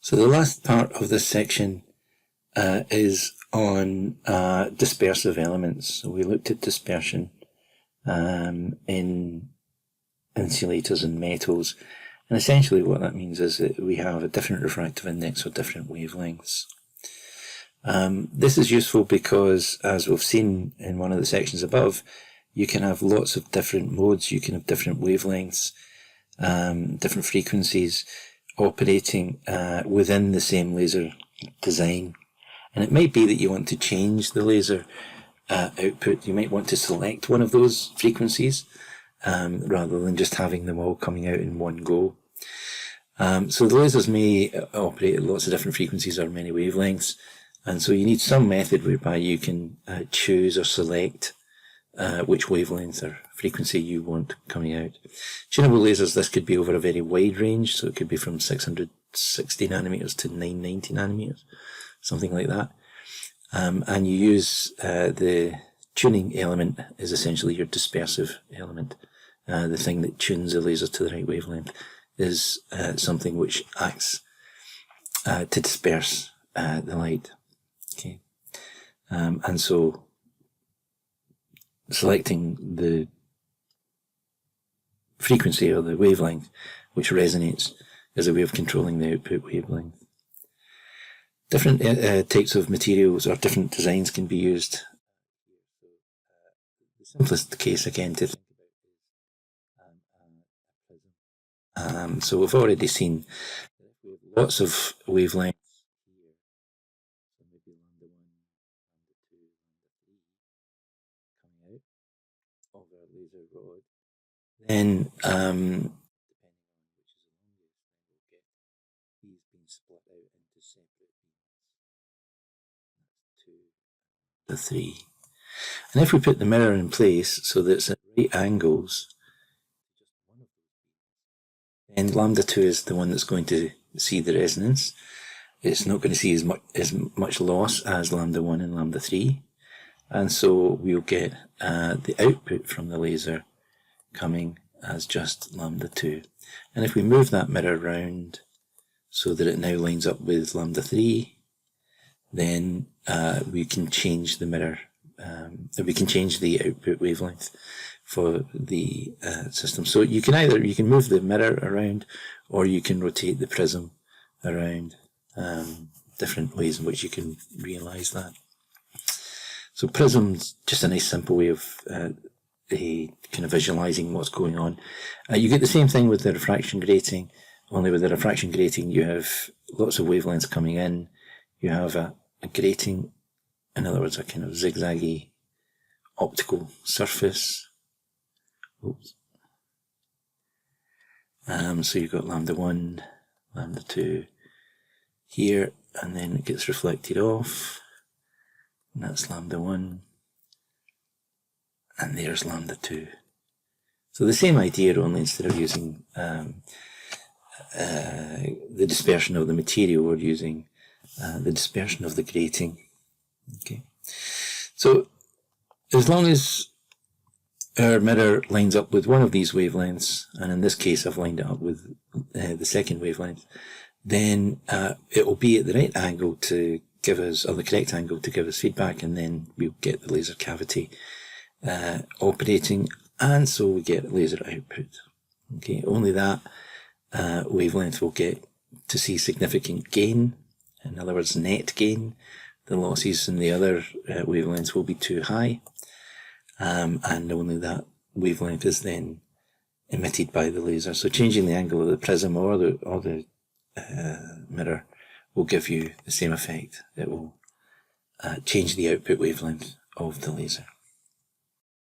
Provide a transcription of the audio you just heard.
So the last part of this section is on dispersive elements. So we looked at dispersion in insulators and metals, and essentially what that means is that we have a different refractive index or different wavelengths. This is useful because, as we've seen in one of the sections above, you can have lots of different modes, you can have different wavelengths, different frequencies operating within the same laser design. And it might be that you want to change the laser output. You might want to select one of those frequencies rather than just having them all coming out in one go. So the lasers may operate at lots of different frequencies or many wavelengths, and so you need some method whereby you can choose or select which wavelength or frequency you want coming out. Tunable lasers, this could be over a very wide range, so it could be from 660 nanometers to 990 nanometers, something like that. And you use the tuning element is essentially your dispersive element. The thing that tunes the laser to the right wavelength is something which acts to disperse the light. Okay, and so selecting the frequency or the wavelength which resonates is a way of controlling the output wavelength. Different types of materials or different designs can be used. The simplest case again to think about is so we've already seen we have lots of wavelengths here, so maybe lambda 1, lambda 2, lambda 3 coming out of our laser rod. Then depending on which is the longest, then we'll get these being split out into separate beams. That's 2, the 3. And if we put the mirror in place so that it's at right angles, then lambda 2 is the one that's going to see the resonance. It's not going to see as much loss as lambda 1 and lambda 3. And so we'll get the output from the laser coming as just lambda 2. And if we move that mirror around so that it now lines up with lambda 3, then we can change the mirror, we can change the output wavelength for the system. So you can move the mirror around, or you can rotate the prism around, different ways in which you can realize that. So prism's just a nice simple way of kind of visualizing what's going on. You get the same thing with the refraction grating, only with the refraction grating you have lots of wavelengths coming in. You have a grating, in other words, a kind of zigzaggy optical surface. Oops. So you've got lambda 1, lambda 2 here, and then it gets reflected off, and that's lambda 1, and there's lambda 2. So the same idea, only instead of using the dispersion of the material, we're using the dispersion of the grating. Okay, so as long as our mirror lines up with one of these wavelengths, and in this case I've lined it up with the second wavelength, then it will be at the right angle to give us, or the correct angle to give us feedback, and then we'll get the laser cavity operating, and so we get laser output. Okay, only that wavelength will get to see significant gain, in other words net gain. The losses in the other wavelengths will be too high, and only that wavelength is then emitted by the laser. So changing the angle of the prism or the mirror will give you the same effect. It will change the output wavelength of the laser.